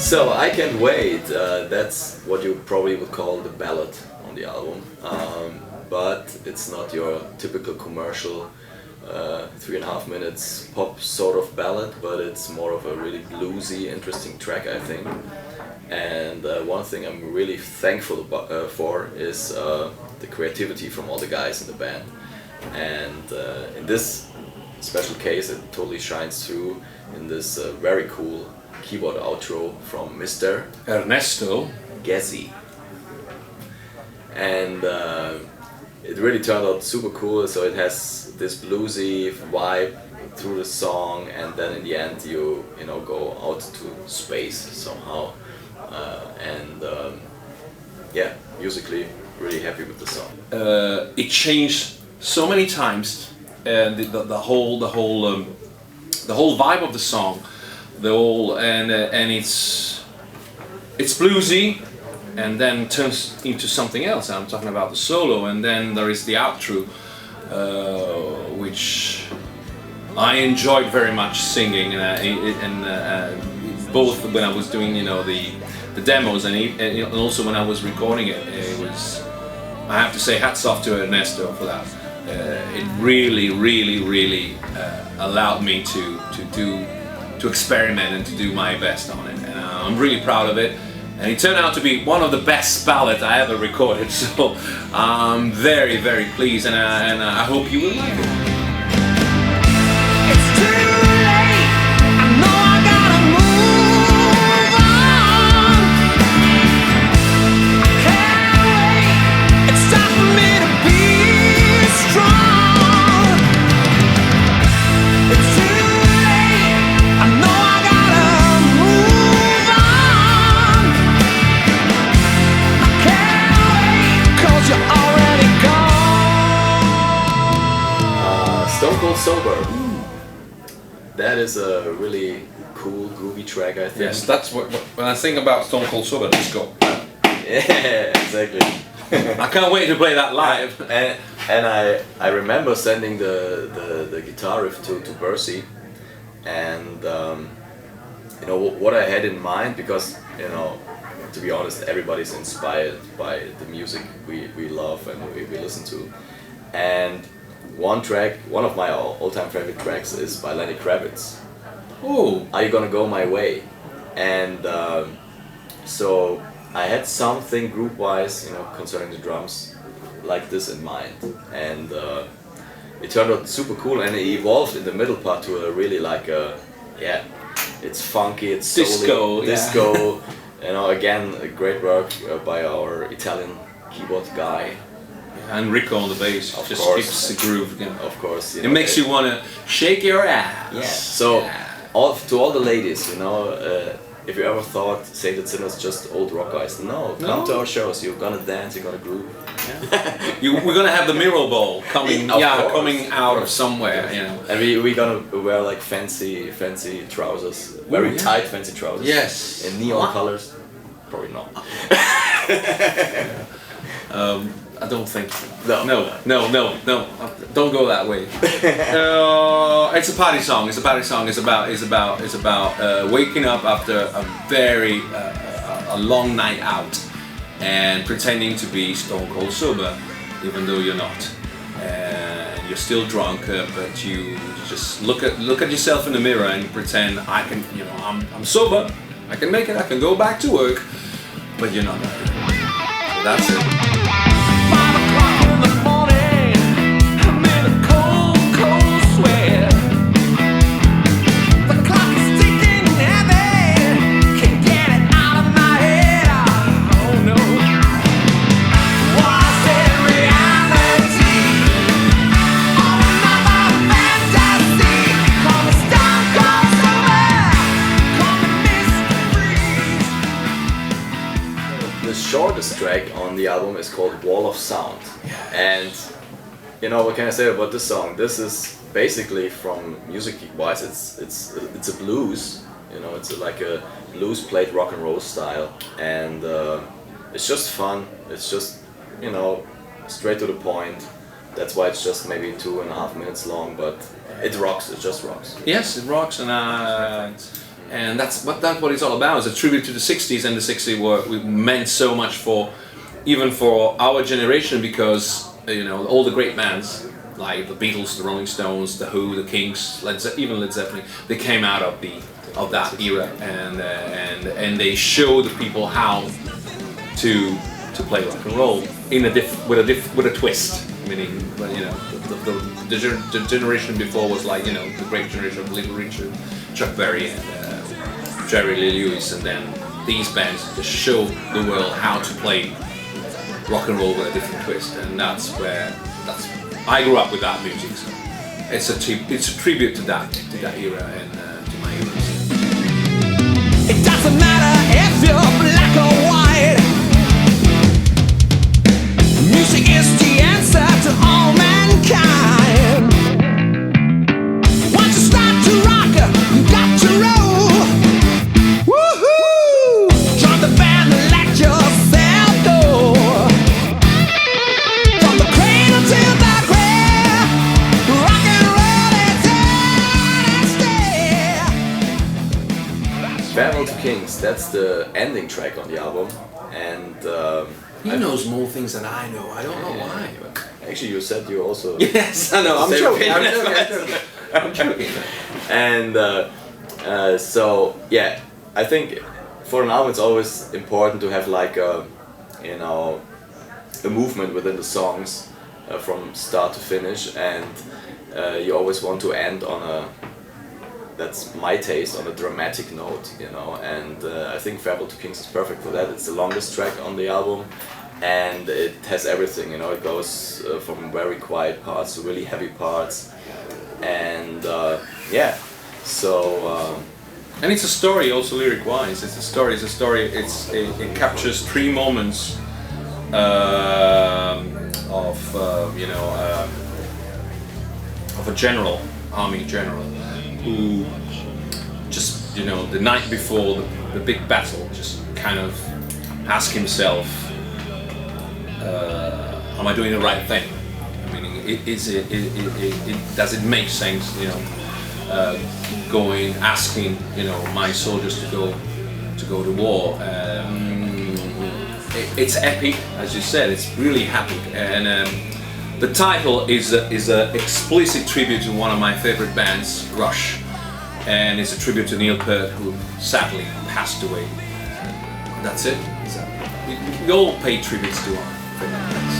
So I Can't Wait, that's what you probably would call the ballad on the album, but it's not your typical commercial 3.5 minutes pop sort of ballad, but it's more of a really bluesy, interesting track, I think. And one thing I'm really thankful for is the creativity from all the guys in the band. And in this special case it totally shines through in this very cool keyboard outro from Mr. Ernesto Ghezzi. And it really turned out super cool, so it has this bluesy vibe through the song, and then in the end you know go out to space somehow, and yeah, musically really happy with the song. It changed so many times, and the whole vibe of the song, and it's bluesy, and then turns into something else. I'm talking about the solo, and then there is the outro, which I enjoyed very much singing, and both when I was doing the demos and also when I was recording it. It was, I have to say, hats off to Ernesto for that. It really allowed me to experiment and to do my best on it, and I'm really proud of it. And it turned out to be one of the best ballads I ever recorded, so I'm very pleased, and I hope you will like it. Stone Cold Sober. That is a really cool, groovy track, I think. Yes, that's what when I think about Stone Cold Sober, let's go. Yeah, exactly. I can't wait to play that live. And I remember sending the guitar riff to Berci, and you know what I had in mind, because to be honest, everybody's inspired by the music we love and we listen to, and one of my all-time favorite tracks is by Lenny Kravitz. Oh, Are You Gonna Go My Way? And so I had something group-wise, concerning the drums, like this in mind, and it turned out super cool, and it evolved in the middle part to a really it's funky, it's disco, disco. Again, great work by our Italian keyboard guy. and Rico on the bass Of just course. keeps the groove. Of course, It makes you want to shake your ass. Yeah. So, to all the ladies, if you ever thought Sainted Sinners just old rock guys, no, come to our shows. You're gonna dance, you're gonna groove. Yeah. We're gonna have the mirror ball coming, Of course. coming out of somewhere, And we're gonna wear like fancy trousers, very tight fancy trousers. Yes. In neon colors. Probably not. I don't think. No. No. Don't go that way. It's a party song. It's a party song. It's about waking up after a long night out and pretending to be stone cold sober, even though you're not. And you're still drunk, but you just look at yourself in the mirror and pretend I'm sober. I can make it. I can go back to work, but you're not. So that's it. the shortest track on the album is called Wall of Sound. And you know, what can I say about this song? This is basically, from music-wise, it's a blues. You know, it's like a blues played rock and roll style, and it's just fun. It's just, you know, straight to the point. That's why it's just maybe 2.5 minutes long, but it rocks. It just rocks. Yes, it rocks, and that's what it's all about. It's a tribute to the '60s, and the '60s meant so much for, even for our generation, because you know, all the great bands like the Beatles, the Rolling Stones, the Who, the Kinks, even Led Zeppelin, they came out of that era, and they showed the people how to play rock and roll with a twist. Meaning, you know, the generation before was like, you know, the great generation of Little Richard, Chuck Berry, and Jerry Lee Lewis, and then these bands just show the world how to play rock and roll with a different twist, and I grew up with that music. So it's a tribute to that era and to my heroes. It doesn't matter if you're black or white. Music is the answer to all mankind. Once you start to rock, you got to roll. Woohoo! Join the band and let yourself go. From the cradle to the grave, rock and roll is here to stay. Farewell to Kings, that's the ending track on the album, and he knows more things than I know. I don't know why. But actually, you said you also. Yes, I know. I'm joking. I'm joking. And so yeah, I think for an album it's always important to have like a, you know, a movement within the songs from start to finish, and you always want to end on a, that's my taste, on a dramatic note, you know, and I think Farewell to Kings is perfect for that. It's the longest track on the album, and it has everything, you know, it goes from very quiet parts to really heavy parts, and yeah, so... and it's a story also lyric-wise, it captures 3 moments of, you know, of a general, army general, who just, you know, the night before the big battle, just kind of ask himself, am I doing the right thing? I mean, does it make sense, you know, asking, you know, my soldiers to go to war? It's epic, as you said. It's really epic, and the title is a explicit tribute to one of my favorite bands, Rush, and it's a tribute to Neil Peart, who sadly passed away. That's it. We all pay tributes to our favorite bands.